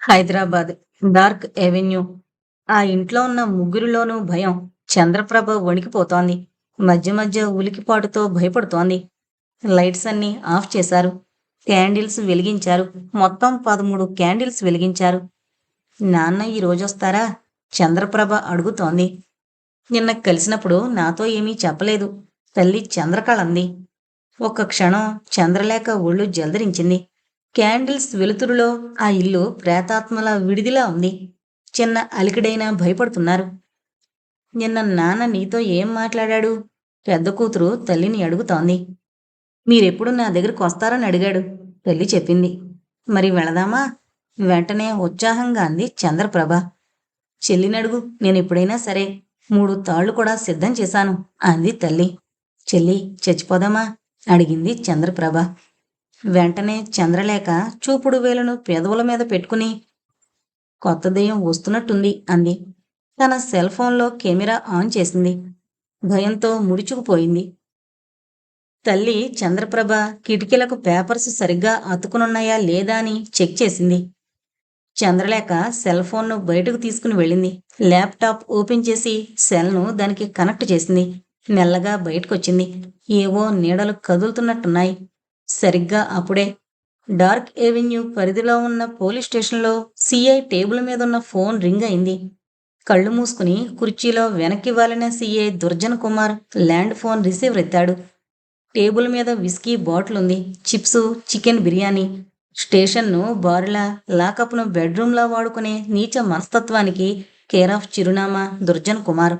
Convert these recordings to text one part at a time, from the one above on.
Hyderabad dark avenue. ఆ ఇంట్లో ఉన్న ముగ్గురిలోనూ భయం. చంద్రప్రభ వణికిపోతోంది. మధ్య మధ్య ఉలికిపాటుతో భయపడుతోంది. లైట్స్ అన్నీ ఆఫ్ చేశారు. క్యాండిల్స్ వెలిగించారు. మొత్తం 13 క్యాండిల్స్ వెలిగించారు. నాన్న ఈ రోజొస్తారా? చంద్రప్రభ అడుగుతోంది. నిన్న కలిసినప్పుడు నాతో ఏమీ చెప్పలేదు. తల్లి చంద్రకళంది. ఒక్క క్షణం చంద్రలేఖ ఒళ్ళు జలదరించింది. క్యాండిల్స్ వెలుతురులో ఆ ఇల్లు ప్రేతాత్మల విడిదిలా ఉంది. చిన్న అలికిడైనా భయపడుతున్నారు. నిన్న నాన్న నీతో ఏం మాట్లాడాడు? పెద్ద కూతురు తల్లిని అడుగుతోంది. మీరెప్పుడు నా దగ్గరకు వస్తారని అడిగాడు. తల్లి చెప్పింది. మరి వెళదామా? వెంటనే ఉత్సాహంగా అంది చంద్రప్రభ. చెల్లినడుగు, నేనెప్పుడైనా సరే 3 తాళ్లు కూడా సిద్ధం చేశాను అంది తల్లి. చెల్లి, చచ్చిపోదామా? అడిగింది చంద్రప్రభ. వెంటనే చంద్రలేఖ చూపుడు వేలును పెదవుల మీద పెట్టుకుని కొత్త దెయ్యం వస్తున్నట్టుంది అంది. తన సెల్ ఫోన్లో కెమెరా ఆన్ చేసింది. భయంతో ముడుచుకుపోయింది. తల్లి చంద్రప్రభ కిటికీలకు పేపర్స్ సరిగ్గా అతుకునున్నాయా లేదా అని చెక్ చేసింది. చంద్రలేఖ సెల్ ఫోన్ను బయటకు తీసుకుని వెళ్ళింది. ల్యాప్టాప్ ఓపెన్ చేసి సెల్ను దానికి కనెక్ట్ చేసింది. మెల్లగా బయటకొచ్చింది. ఏవో నీడలు కదులుతున్నట్టున్నాయి. సరిగ్గా అప్పుడే డార్క్ ఎవెన్యూ పరిధిలో ఉన్న పోలీస్ స్టేషన్లో సీఐ టేబుల్ మీదున్న ఫోన్ రింగ్ అయింది. కళ్ళు మూసుకుని కుర్చీలో వెనక్కి వాలిన CI Durjan Kumar land phone receiver ఎత్తాడు. టేబుల్ మీద విస్కీ బాటిల్ ఉంది. Chips, chicken biryani. స్టేషన్ను బారులా, లాకప్ను బెడ్రూమ్లా వాడుకునే నీచ మనస్తత్వానికి కేర్ ఆఫ్ చిరునామా దుర్జన్ కుమార్.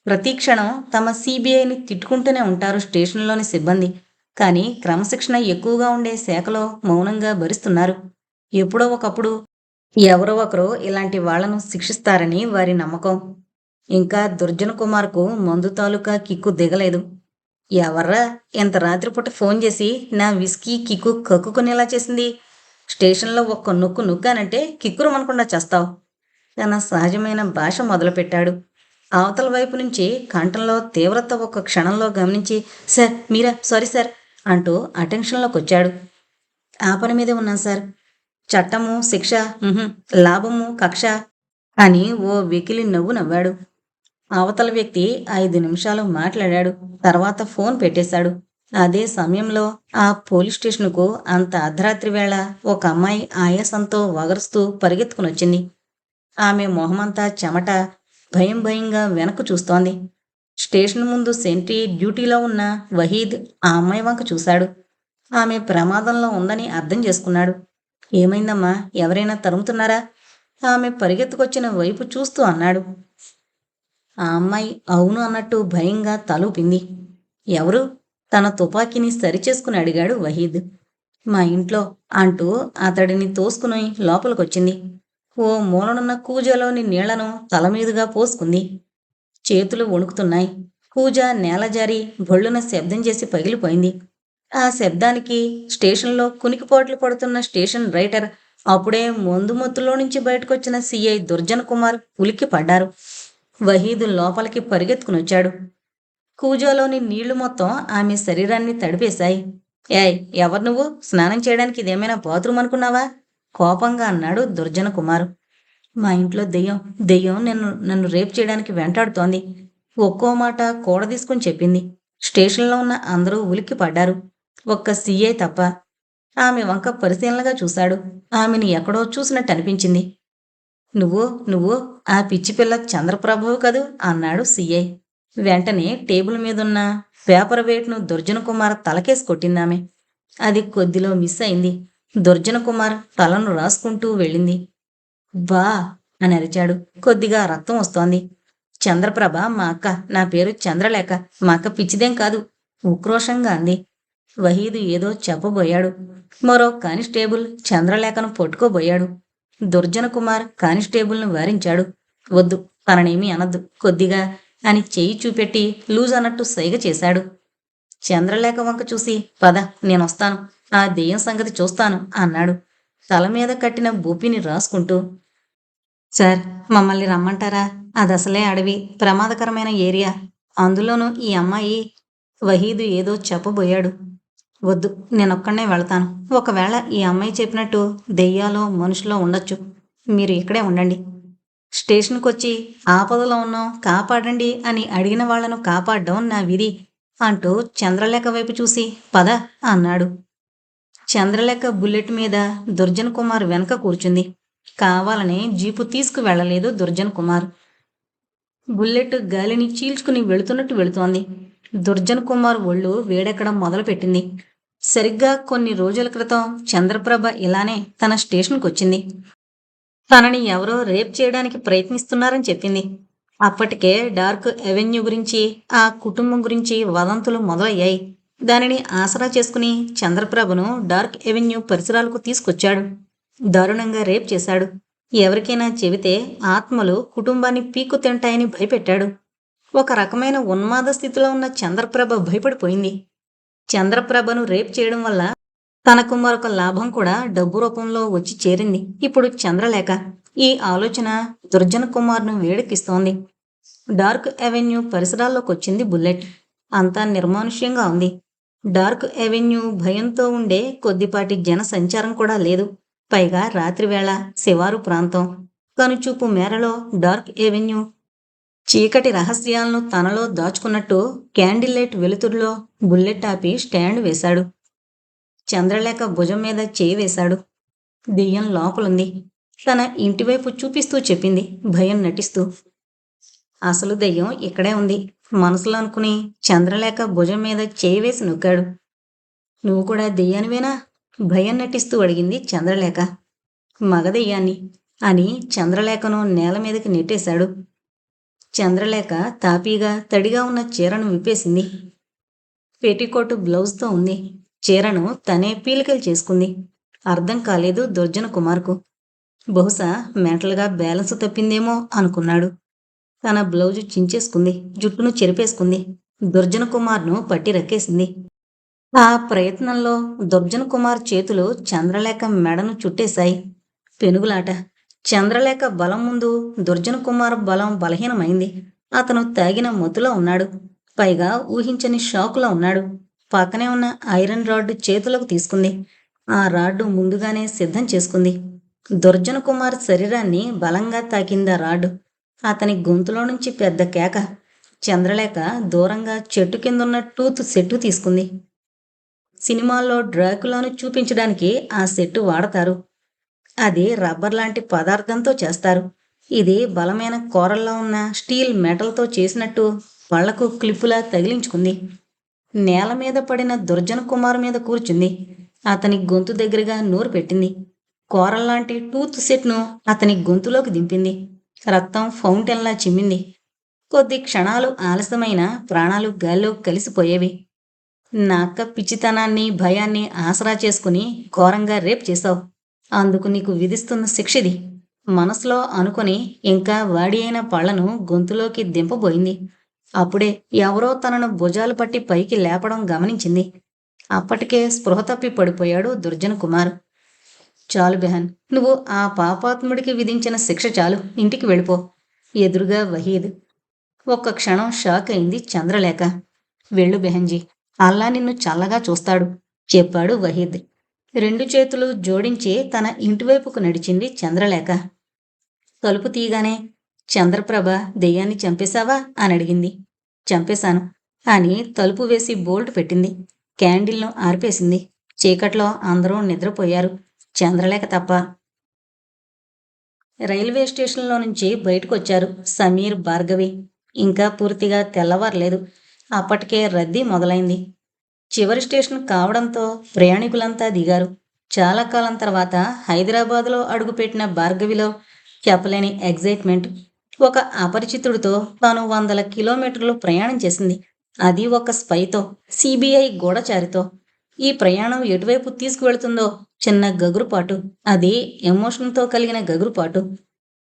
ప్రతి క్షణం తమ సీబీఐని తిట్టుకుంటూనే ఉంటారు స్టేషన్లోని సిబ్బంది. కానీ క్రమశిక్షణ ఎక్కువగా ఉండే శాఖలో మౌనంగా భరిస్తున్నారు. ఎప్పుడో ఒకప్పుడు ఎవరో ఒకరు ఇలాంటి వాళ్లను శిక్షిస్తారని వారి నమ్మకం. ఇంకా దుర్జన్ కుమార్కు మందు తాలూకా కిక్కు దిగలేదు. ఎవర్రా ఇంత రాత్రిపూట ఫోన్ చేసి నా విస్కీ కిక్కు కక్కుకునేలా చేసింది? స్టేషన్లో ఒక్క నొక్కు నొక్కానంటే కిక్కురుమనకుండా చేస్తావు. తన సహజమైన భాష మొదలుపెట్టాడు. అవతల వైపు నుంచి కంఠంలో తీవ్రత ఒక్క క్షణంలో గమనించి, సార్ మీరా, సారీ సార్ అంటూ అటెన్షన్లోకొచ్చాడు. ఆ పని మీదే ఉన్నాను సార్. చట్టము, శిక్ష, లాభము, కక్ష అని ఓ వెకిలి నవ్వు నవ్వాడు. అవతల వ్యక్తి 5 నిమిషాలు మాట్లాడాడు. తర్వాత ఫోన్ పెట్టేశాడు. అదే సమయంలో ఆ పోలీస్ స్టేషన్కు అంత అర్ధరాత్రి వేళ ఒక అమ్మాయి ఆయాసంతో వగరుస్తూ పరిగెత్తుకునొచ్చింది. ఆమె మొహమంతా చెమట. భయం భయంగా వెనక్కు చూస్తోంది. స్టేషన్ ముందు సెంట్రీ డ్యూటీలో ఉన్న వహీద్ ఆ అమ్మాయి వంక చూశాడు. ఆమె ప్రమాదంలో ఉందని అర్థం చేసుకున్నాడు. ఏమైందమ్మా? ఎవరైనా తరుముతున్నారా? ఆమె పరిగెత్తుకొచ్చిన వైపు చూస్తూ అన్నాడు. ఆ అమ్మాయి అవును అన్నట్టు భయంగా తలూపింది. ఎవరు? తన తుపాకీని సరిచేసుకుని అడిగాడు వహీద్. మా ఇంట్లో అంటూ అతడిని తోసుకుని లోపలికొచ్చింది. ఓ మూలనున్న కూజలోని నీళ్లను తలమీదుగా పోసుకుంది. చేతులు వణుకుతున్నాయి. కూజ నేలజారి భొళ్ళున శబ్దం చేసి పగిలిపోయింది. ఆ శబ్దానికి స్టేషన్లో కునికిపాట్లు పడుతున్న స్టేషన్ రైటర్, అప్పుడే మందుమత్తులో నుంచి బయటకొచ్చిన సీఐ దుర్జన్ కుమార్ ఉలిక్కి పడ్డారు. వహీద్ లోపలికి పరిగెత్తుకునొచ్చాడు. కూజాలోని నీళ్లు మొత్తం ఆమె శరీరాన్ని తడిపేశాయి. ఏయ్, ఎవరు నువ్వు? స్నానం చేయడానికి ఇదేమైనా బాత్రూమ్ అనుకున్నావా? కోపంగా అన్నాడు దుర్జన కుమారు. మా ఇంట్లో దెయ్యం దెయ్యం నన్ను రేప్ చేయడానికి వెంటాడుతోంది. ఒక్కో మాట కూడదీసుకుని చెప్పింది. స్టేషన్లో ఉన్న అందరూ ఉలిక్కి పడ్డారు. ఒక్క సీఐ తప్ప. ఆమె వంక పరిశీలనగా చూశాడు. ఆమెని ఎక్కడో చూసినట్టు అనిపించింది. నువ్వు నువ్వు ఆ పిచ్చిపిల్ల చంద్రప్రభవు కదూ అన్నాడు సీఐ. వెంటనే టేబుల్ మీదున్న పేపర్ వెయిట్ను దుర్జన కుమార్ తలకేసి కొట్టిందామె. అది కొద్దిలో మిస్ అయింది. దుర్జన కుమార్ తలను రాసుకుంటూ వెళ్ళింది. బా అని అరిచాడు. కొద్దిగా రక్తం వస్తోంది. చంద్రప్రభ మా అక్క. నా పేరు చంద్రలేఖ. మా అక్క పిచ్చిదేం కాదు ఉక్రోషంగా అంది. వహీదు ఏదో చెప్పబోయాడు. మరో కానిస్టేబుల్ చంద్రలేఖను పట్టుకోబోయాడు. దుర్జన కుమార్ కానిస్టేబుల్ను వారించాడు. వద్దు, తననేమీ అనద్దు, కొద్దిగా అని చెయ్యి చూపెట్టి లూజ్ అన్నట్టు సైగ చేశాడు. చంద్రలేఖ వంక చూసి పద, నేనొస్తాను, ఆ దెయ్యం సంగతి చూస్తాను అన్నాడు తల మీద కట్టిన బొప్పిని రాసుకుంటూ. సార్, మమ్మల్ని రమ్మంటారా? అదసలే అడవి, ప్రమాదకరమైన ఏరియా. అందులోనూ ఈ అమ్మాయి. వహీదు ఏదో చెప్పబోయాడు. వద్దు, నేనొక్కడనే వెళ్తాను. ఒకవేళ ఈ అమ్మాయి చెప్పినట్టు దెయ్యాలో మనుషులో ఉండొచ్చు. మీరు ఇక్కడే ఉండండి. స్టేషన్కొచ్చి ఆపదలో ఉన్నాం కాపాడండి అని అడిగిన వాళ్లను కాపాడడం నా విధి అంటూ చంద్రలేఖ వైపు చూసి పద అన్నాడు. చంద్రలేఖ బుల్లెట్ మీద దుర్జన్ కుమార్ వెనక కూర్చుంది. కావాలనే జీపు తీసుకు వెళ్లలేదు దుర్జన్ కుమార్. బుల్లెట్ గాలిని చీల్చుకుని వెళుతున్నట్టు వెళుతోంది. దుర్జన్ కుమార్ ఒళ్ళు వేడెక్కడం మొదలుపెట్టింది. సరిగ్గా కొన్ని రోజుల క్రితం చంద్రప్రభ ఇలానే తన స్టేషన్కొచ్చింది. తనని ఎవరో రేప్ చేయడానికి ప్రయత్నిస్తున్నారని చెప్పింది. అప్పటికే డార్క్ అవెన్యూ గురించి, ఆ కుటుంబం గురించి వదంతులు మొదలయ్యాయి. దానిని ఆసరా చేసుకుని చంద్రప్రభను డార్క్ అవెన్యూ పరిసరాలకు తీసుకొచ్చాడు. దారుణంగా రేప్ చేశాడు. ఎవరికైనా చెబితే ఆత్మలు కుటుంబాన్ని పీక్కు తింటాయని భయపెట్టాడు. ఒక రకమైన ఉన్మాద స్థితిలో ఉన్న చంద్రప్రభ భయపడిపోయింది. చంద్రప్రభను రేప్ చేయడం వల్ల తనకు మరొక లాభం కూడా డబ్బు రూపంలో వచ్చి చేరింది. ఇప్పుడు చంద్రలేఖ. ఈ ఆలోచన దుర్జన్ కుమార్ను వేడెక్కిస్తోంది. డార్క్ అవెన్యూ పరిసరాల్లోకొచ్చింది బుల్లెట్. అంతా నిర్మానుష్యంగా ఉంది. డార్క్ అవెన్యూ భయంతో ఉండే కొద్దిపాటి జన సంచారం కూడా లేదు. పైగా రాత్రివేళ శివారు ప్రాంతం. కనుచూపు మేరలో డార్క్ అవెన్యూ చీకటి రహస్యాలను తనలో దాచుకున్నట్టు క్యాండిల్ లైట్ వెలుతురులో బుల్లెట్ ఆపి స్టాండ్ వేశాడు. చంద్రలేఖ భుజం మీద చేయి వేశాడు. దెయ్యం లోపలుంది. తన ఇంటివైపు చూపిస్తూ చెప్పింది భయం నటిస్తూ. అసలు దెయ్యం ఇక్కడే ఉంది మనసులో అనుకుని చంద్రలేఖ భుజం మీద చేయి వేసి నొక్కాడు. నువ్వు కూడా దెయ్యానివేనా? భయం నటిస్తూ అడిగింది చంద్రలేఖ. మగదెయ్యాన్ని అని చంద్రలేఖను నేల మీదకి నెట్టేశాడు. చంద్రలేఖ తాపీగా తడిగా ఉన్న చీరను విప్పేసింది. పేటీకోటు బ్లౌజ్తో ఉంది. చీరను తనే పీలికలు చేసుకుంది. అర్థం కాలేదు దుర్జన కుమార్కు. బహుశా మెంటల్గా బ్యాలెన్స్ తప్పిందేమో అనుకున్నాడు. తన బ్లౌజు చించేసుకుంది. జుట్టును చెరిపేసుకుంది. దుర్జన కుమార్ను పట్టి రక్కేసింది. ఆ ప్రయత్నంలో దుర్జన కుమార్ చేతులు చంద్రలేఖ మెడను చుట్టేశాయి. పెనుగులాట. చంద్రలేఖ బలం ముందు దుర్జన కుమార్ బలం బలహీనమైంది. అతను తాగిన మత్తులో ఉన్నాడు. పైగా ఊహించని షాకులో ఉన్నాడు. పక్కనే ఉన్న ఐరన్ రాడ్డు చేతులకు తీసుకుంది. ఆ రాడ్డు ముందుగానే సిద్ధం చేసుకుంది. దుర్జన కుమార్ శరీరాన్ని బలంగా తాకిందా రాడ్డు. అతని గొంతులో నుంచి పెద్ద కేక. చంద్రలేఖ దూరంగా చెట్టు కిందున్న టూత్ సెట్టు తీసుకుంది. సినిమాల్లో డ్రాకులాను చూపించడానికి ఆ సెట్టు వాడతారు. అది రబ్బర్ లాంటి పదార్థంతో చేస్తారు. ఇది బలమైన కూరల్లో ఉన్న స్టీల్ మెటల్తో చేసినట్టు పళ్లకు క్లిప్పులా తగిలించుకుంది. నేల మీద పడిన దుర్జన కుమార్ మీద కూర్చుంది. అతని గొంతు దగ్గరగా నోరు పెట్టింది. కూరల్లాంటి టూత్ సెట్ను అతని గొంతులోకి దింపింది. రక్తం ఫౌంటైన్లా చిమ్మింది. కొద్ది క్షణాలు ఆలస్యమైన ప్రాణాలు గాల్లో కలిసిపోయేవి. నాక్క పిచ్చితనాన్ని భయాన్ని ఆసరా చేసుకుని ఘోరంగా రేప్ చేశావు. అందుకు నీకు విధిస్తున్న శిక్షిది. మనసులో అనుకుని ఇంకా వాడి అయిన పళ్లను గొంతులోకి దింపబోయింది. అప్పుడే ఎవరో తనను భుజాలు పట్టి పైకి లేపడం గమనించింది. అప్పటికే స్పృహ తప్పి పడిపోయాడు దుర్జన్ కుమార్. చాలు బెహన్, నువ్వు ఆ పాపాత్ముడికి విధించిన శిక్ష చాలు, ఇంటికి వెళ్ళిపో. ఎదురుగా వహీద్. ఒక్క క్షణం షాక్ అయింది చంద్రలేఖ. వెళ్ళు బెహన్జీ, అల్లా నిన్ను చల్లగా చూస్తాడు చెప్పాడు వహీద్. రెండు చేతులు జోడించి తన ఇంటివైపుకు నడిచింది చంద్రలేఖ. తలుపు తీయగానే చంద్రప్రభ దెయ్యాన్ని చంపేశావా అని అడిగింది. చంపేశాను అని తలుపు వేసి బోల్ట్ పెట్టింది. క్యాండిల్ను ఆర్పేసింది. చీకట్లో అందరూ నిద్రపోయారు, చంద్రలేఖ తప్ప. రైల్వే స్టేషన్లో నుంచి బయటకొచ్చారు సమీర్, భార్గవి. ఇంకా పూర్తిగా తెల్లవారలేదు. అప్పటికే రద్దీ మొదలైంది. చివరి స్టేషన్ కావడంతో ప్రయాణికులంతా దిగారు. చాలా కాలం తర్వాత హైదరాబాదులో అడుగుపెట్టిన భార్గవిలో చెప్పలేని ఎగ్జైట్మెంట్. ఒక అపరిచితుడితో తాను 100 కిలోమీటర్లు ప్రయాణం చేసింది. అది ఒక స్పైతో, సిబిఐ గూఢచారితో. ఈ ప్రయాణం ఎటువైపు తీసుకువెళ్తుందో చిన్న గగురుపాటు. అది ఎమోషన్తో కలిగిన గగురుపాటు.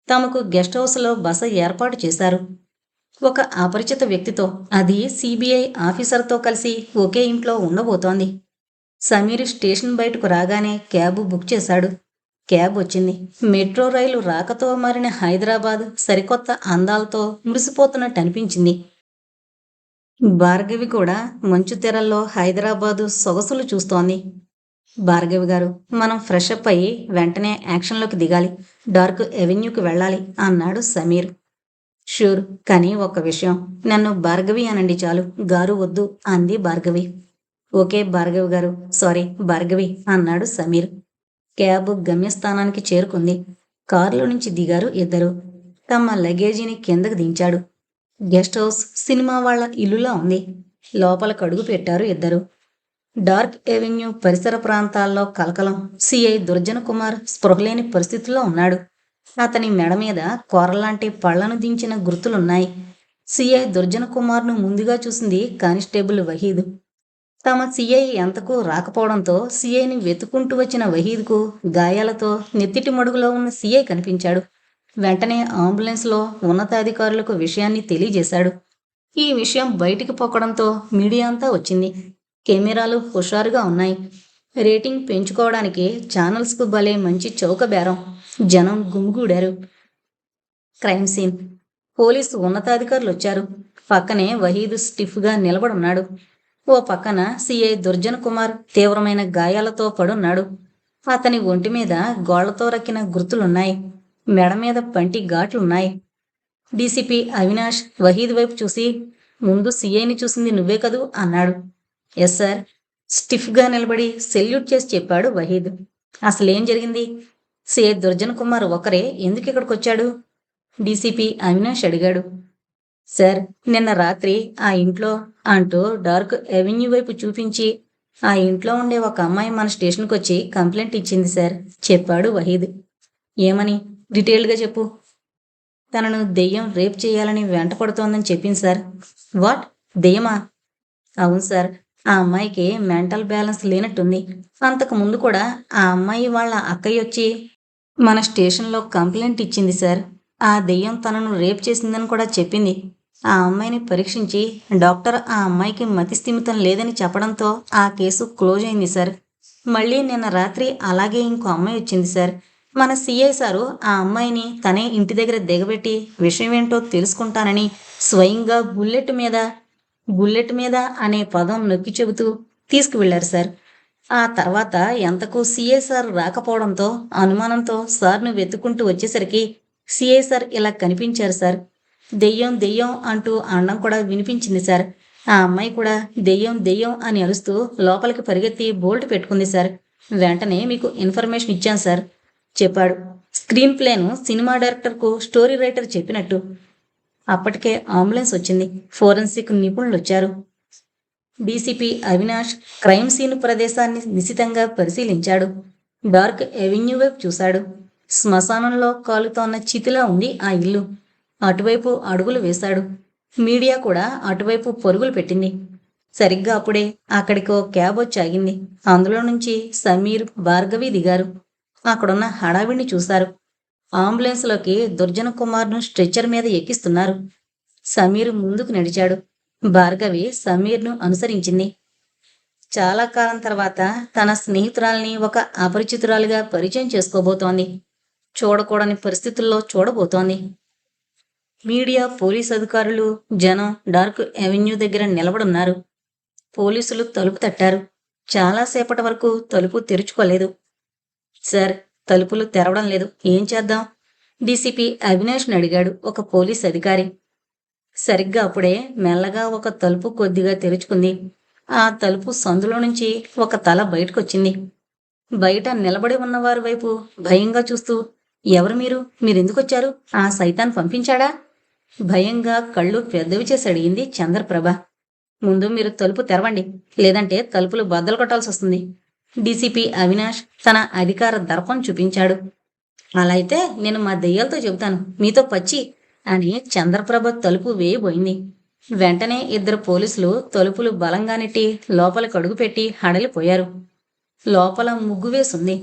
తమకు గెస్ట్ హౌస్లో బస ఏర్పాటు చేశారు. ఒక అపరిచిత వ్యక్తితో, అది సిబిఐ ఆఫీసర్తో కలిసి ఒకే ఇంట్లో ఉండబోతోంది. సమీర్ స్టేషన్ బయటకు రాగానే క్యాబ్ బుక్ చేశాడు. క్యాబ్ వచ్చింది. మెట్రో రైలు రాకతో మారిన హైదరాబాద్ సరికొత్త అందాలతో మురిసిపోతున్నట్టు అనిపించింది. భార్గవి కూడా మంచు తెరల్లో హైదరాబాదు సొగసులు చూస్తోంది. భార్గవి గారు, మనం ఫ్రెష్ అప్ అయ్యి వెంటనే యాక్షన్లోకి దిగాలి. డార్క్ ఎవెన్యూకి వెళ్ళాలి అన్నాడు సమీర్. షూర్, కానీ ఒక్క విషయం, నన్ను భార్గవి అనండి చాలు, గారు వద్దు అంది భార్గవి. ఓకే భార్గవి గారు, సారీ భార్గవి అన్నాడు సమీర్. క్యాబ్ గమ్యస్థానానికి చేరుకుంది. కారులో నుంచి దిగారు ఇద్దరు. తమ లగేజీని కిందకు దించాడు. గెస్ట్ హౌస్ సినిమా వాళ్ళ ఇల్లులా ఉంది. లోపలికి అడుగు పెట్టారు ఇద్దరు. డార్క్ ఎవెన్యూ పరిసర ప్రాంతాల్లో కలకలం. సిఐ దుర్జన కుమార్ స్పృహలేని పరిస్థితుల్లో ఉన్నాడు. అతని మెడ మీద కూరలాంటి పళ్లను దించిన గుర్తులున్నాయి. సిఐ దుర్జన కుమార్ను ముందుగా చూసింది కానిస్టేబుల్ వహీద్. తమ సిఐ ఎంతకు రాకపోవడంతో సిఐని వెతుకుంటూ వచ్చిన వహీద్కు గాయాలతో నెత్తిటి మడుగులో ఉన్న సిఐ కనిపించాడు. వెంటనే అంబులెన్స్లో ఉన్నతాధికారులకు విషయాన్ని తెలియజేశాడు. ఈ విషయం బయటికి పొక్కడంతో మీడియా అంతా వచ్చింది. కెమెరాలు హుషారుగా ఉన్నాయి. రేటింగ్ పెంచుకోవడానికి ఛానల్స్కు భలే మంచి చౌక బేరం. జనం గుమిగూడారు. Crime scene. పోలీసు ఉన్నతాధికారులు వచ్చారు. పక్కనే వహీద్ స్టిఫ్గా నిలబడున్నాడు. ఓ పక్కన సిఐ దుర్జన్ కుమార్ తీవ్రమైన గాయాలతో పడున్నాడు. అతని ఒంటి మీద గోళ్లతో రక్కిన గుర్తులున్నాయి. మెడ మీద పంటి ఘాట్లున్నాయి. డీసీపీ అవినాష్ వహీద్ వైపు చూసి, ముందు సిఐని చూసింది నువ్వే కదూ అన్నాడు. ఎస్ సార్, స్టిఫ్గా నిలబడి సెల్యూట్ చేసి చెప్పాడు వహీద్. అసలేం జరిగింది? సిఐ దుర్జన్ కుమార్ ఒకరే ఎందుకు ఇక్కడికొచ్చాడు? డీసీపీ అవినాష్ అడిగాడు. సార్, నిన్న రాత్రి ఆ ఇంట్లో అంటూ డార్క్ ఎవెన్యూ వైపు చూపించి, ఆ ఇంట్లో ఉండే ఒక అమ్మాయి మన స్టేషన్కి వచ్చి కంప్లైంట్ ఇచ్చింది సార్, చెప్పాడు వహీద్. ఏమని? డీటెయిల్డ్గా చెప్పు. తనను దెయ్యం రేప్ చేయాలని వెంట పడుతోందని చెప్పింది సార్. వాట్? దెయ్యమా? అవును సార్, ఆ అమ్మాయికి మెంటల్ బ్యాలెన్స్ లేనట్టుంది. అంతకు ముందు కూడా ఆ అమ్మాయి వాళ్ళ అక్కయ్య వచ్చి మన స్టేషన్లో కంప్లైంట్ ఇచ్చింది సార్. ఆ దెయ్యం తనను రేప్ చేసిందని కూడా చెప్పింది. ఆ అమ్మాయిని పరీక్షించి డాక్టర్ ఆ అమ్మాయికి మతిస్థిమితం లేదని చెప్పడంతో ఆ కేసు క్లోజ్ అయింది సార్. మళ్ళీ నిన్న రాత్రి అలాగే ఇంకో అమ్మాయి వచ్చింది సార్. మన సిఐ సారు ఆ అమ్మాయిని తనే ఇంటి దగ్గర దిగబెట్టి విషయం ఏంటో తెలుసుకుంటానని స్వయంగా బుల్లెట్ మీద అనే పదం నొక్కి చెబుతూ తీసుకువెళ్లారు సార్. ఆ తర్వాత ఎంతకు సిఐ సార్ రాకపోవడంతో అనుమానంతో సార్ను వెతుక్కుంటూ వచ్చేసరికి సిఐ సార్ ఇలా కనిపించారు సార్. దెయ్యం దెయ్యం అంటూ అనడం కూడా వినిపించింది సార్. ఆ అమ్మాయి కూడా దెయ్యం దెయ్యం అని అరుస్తూ లోపలికి పరిగెత్తి బోల్ట్ పెట్టుకుంది సార్. వెంటనే మీకు ఇన్ఫర్మేషన్ ఇచ్చాను సార్, చెప్పాడు. స్క్రీన్ ప్లేను సినిమా డైరెక్టర్కు స్టోరీ రైటర్ చెప్పినట్టు. అప్పటికే అంబులెన్స్ వచ్చింది. ఫోరెన్సిక్ నిపుణులు వచ్చారు. డీసీపీ అవినాష్ క్రైమ్ సీన్ ప్రదేశాన్ని నిశితంగా పరిశీలించాడు. డార్క్ ఎవెన్యూ వైపు చూశాడు. శ్మశానంలో కాలుతోన్న చితిలా ఉంది ఆ ఇల్లు. అటువైపు అడుగులు వేశాడు. మీడియా కూడా అటువైపు పరుగులు పెట్టింది. సరిగ్గా అప్పుడే అక్కడికో క్యాబ్ వచ్చి ఆగింది. అందులో నుంచి సమీర్, భార్గవి దిగారు. అక్కడున్న హడావిడిని చూశారు. అంబులెన్స్లోకి దుర్జన కుమార్ను స్ట్రెచ్చర్ మీద ఎక్కిస్తున్నారు. సమీర్ ముందుకు నడిచాడు. భార్గవి సమీర్ను అనుసరించింది. చాలా కాలం తర్వాత తన స్నేహితురాల్ని ఒక అపరిచితురాలిగా పరిచయం చేసుకోబోతోంది. చూడకూడని పరిస్థితుల్లో చూడబోతోంది. మీడియా, పోలీస్ అధికారులు, జనం డార్క్ ఎవెన్యూ దగ్గర నిలబడున్నారు. పోలీసులు తలుపు తట్టారు. చాలాసేపటి వరకు తలుపు తెరుచుకోలేదు. సార్, తలుపులు తెరవడం లేదు, ఏం చేద్దాం? డీసీపీ అవినాష్ని అడిగాడు ఒక పోలీస్ అధికారి. సరిగ్గా అప్పుడే మెల్లగా ఒక తలుపు కొద్దిగా తెరుచుకుంది. ఆ తలుపు సందులో నుంచి ఒక తల బయటకొచ్చింది. బయట నిలబడి ఉన్నవారి వైపు భయంగా చూస్తూ, ఎవరు మీరు? మీరెందుకొచ్చారు? ఆ సైతాన్ పంపించాడా? భయంగా కళ్ళు పెద్దవి చేసి అడిగింది చంద్రప్రభ. ముందు మీరు తలుపు తెరవండి, లేదంటే తలుపులు బద్దలు కొట్టాల్సి వస్తుంది. డీసీపీ అవినాష్ తన అధికార దర్పం చూపించాడు. అలా అయితే నేను మా దెయ్యాలతో చెబుతాను, మీతో పచ్చి అని చంద్రప్రభ తలుపు వేయబోయింది. వెంటనే ఇద్దరు పోలీసులు తలుపులు బలంగా నెట్టి లోపలికి అడుగుపెట్టి హడలిపోయారు. లోపల ముగ్గు వేసుంది.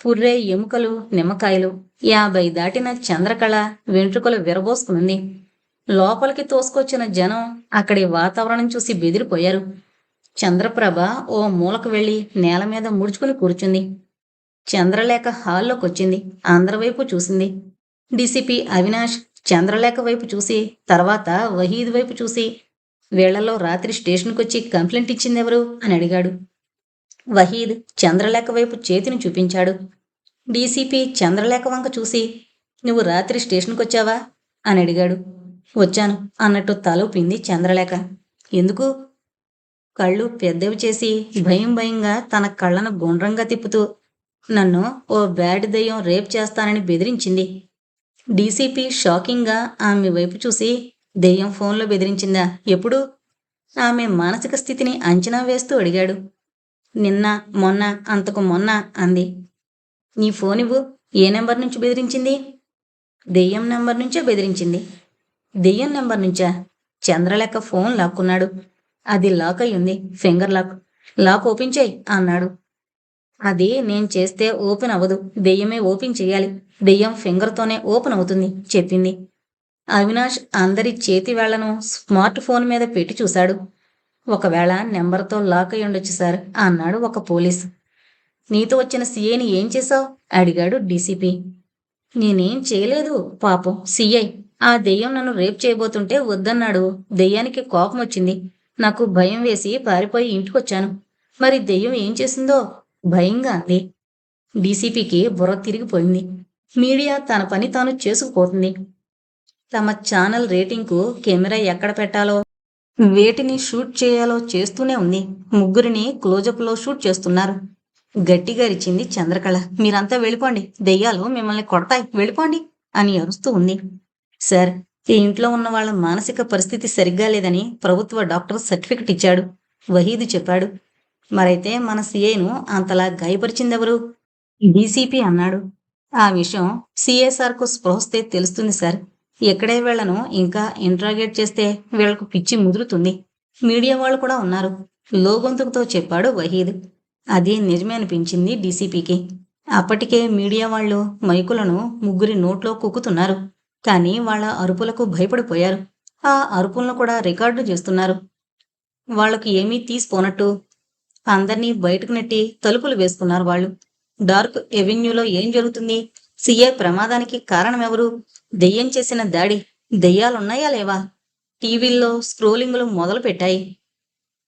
పుర్రే ఎముకలు, నిమ్మకాయలు. 50 దాటిన చంద్రకళ వెంట్రుకలు విరబోసుకునుంది. లోపలికి తోసుకొచ్చిన జనం అక్కడి వాతావరణం చూసి బెదిరిపోయారు. చంద్రప్రభ ఓ మూలకు వెళ్లి నేల మీద ముడుచుకుని కూర్చుంది. చంద్రలేఖ హాల్లోకొచ్చింది. అందరి వైపు చూసింది. డీసీపీ అవినాష్ చంద్రలేఖ వైపు చూసి, తర్వాత వహీద్ వైపు చూసి, వీళ్లలో రాత్రి స్టేషన్కొచ్చి కంప్లైంట్ ఇచ్చిందెవరు అని అడిగాడు. వహీద్ చంద్రలేఖ వైపు చేతిని చూపించాడు. డీసీపీ చంద్రలేఖ వంక చూసి, నువ్వు రాత్రి స్టేషన్కొచ్చావా అని అడిగాడు. వచ్చాను అన్నట్టు తల ఊపింది చంద్రలేఖ. ఎందుకు? కళ్ళు పెద్దవి చేసి భయం భయంగా తన కళ్ళను గుండ్రంగా తిప్పుతూ, నన్ను ఓ బ్యాడ్ దెయ్యం రేప్ చేస్తానని బెదిరించింది. డీసీపీ షాకింగ్గా ఆమె వైపు చూసి, దెయ్యం ఫోన్లో బెదిరించిందా? ఎప్పుడు? ఆమె మానసిక స్థితిని అంచనా వేస్తూ అడిగాడు. నిన్న, మొన్న, అంతకు మొన్న అంది. నీ ఫోన్ ఇవ్వు. ఏ నెంబర్ నుంచి బెదిరించింది? దెయ్యం నెంబర్ నుంచే బెదిరించింది. దెయ్యం నెంబర్ నుంచా? చంద్రలేఖ ఫోన్ లాక్కున్నాడు. అది లాక్ అయ్యింది, ఫింగర్ లాక్. లాక్ ఓపెన్ చేయి అన్నాడు. అది నేను చేస్తే ఓపెన్ అవ్వదు, దెయ్యమే ఓపెన్ చేయాలి. దెయ్యం ఫింగర్తోనే ఓపెన్ అవుతుంది చెప్పింది. అవినాష్ అందరి చేతి వేళ్లను స్మార్ట్ ఫోన్ మీద పెట్టి చూశాడు. ఒకవేళ నెంబర్తో లాక్ అయి ఉండొచ్చు సార్ అన్నాడు ఒక పోలీస్. నీతో వచ్చిన సీఐని ఏం చేశావు అడిగాడు డీసీపీ. నేనేం చేయలేదు పాపం సీఐ. ఆ దెయ్యం నన్ను రేప్ చేయబోతుంటే వద్దన్నాడు. దెయ్యానికి కోపం వచ్చింది. నాకు భయం వేసి పారిపోయి ఇంటికొచ్చాను. మరి దెయ్యం ఏం చేసిందో? భయంగా అంది. డీసీపీకి బుర్ర తిరిగిపోయింది. మీడియా తన పని తాను చేసుకుపోతుంది. తమ ఛానల్ రేటింగ్కు కెమెరా ఎక్కడ పెట్టాలో, వేటిని షూట్ చేయాలో చేస్తూనే ఉంది. ముగ్గురిని క్లోజప్లో షూట్ చేస్తున్నారు. గట్టిగా అరిచింది చంద్రకళ. మీరంతా వెళ్ళిపోండి, దెయ్యాలు మిమ్మల్ని కొడతాయి, వెళ్ళిపోండి అని అరుస్తూ ఉంది. సార్, ఈ ఇంట్లో ఉన్న వాళ్ళ మానసిక పరిస్థితి సరిగ్గా లేదని ప్రభుత్వ డాక్టర్ సర్టిఫికెట్ ఇచ్చాడు, వహీద్ చెప్పాడు. మరైతే మన సీఐను అంతలా గాయపరిచిందెవరు? డీసీపీ అన్నాడు. ఆ విషయం సిఎస్ఆర్కు స్పృహస్తే తెలుస్తుంది సార్. ఎక్కడే వీళ్లను ఇంకా ఇంట్రాగేట్ చేస్తే వీళ్లకు పిచ్చి ముదురుతుంది. మీడియా వాళ్ళు కూడా ఉన్నారు, లోగొంతుకుతో చెప్పాడు వహీద్. అది నిజమే అనిపించింది డీసీపీకి. అప్పటికే మీడియా వాళ్ళు మైకులను ముగ్గురి నోట్లో కుక్కుతున్నారు. కానీ వాళ్ళ అరుపులకు భయపడిపోయారు. ఆ అరుపులను కూడా రికార్డు చేస్తున్నారు. వాళ్లకు ఏమీ తీసిపోనట్టు అందర్నీ బయటకు నెట్టి తలుపులు వేసుకున్నారు వాళ్ళు. డార్క్ ఎవెన్యూలో ఏం జరుగుతుంది? సీఐ ప్రమాదానికి కారణమెవరు? దెయ్యం చేసిన దాడి. దెయ్యాలున్నాయా లేవా? టీవీల్లో స్క్రోలింగులు మొదలు పెట్టాయి.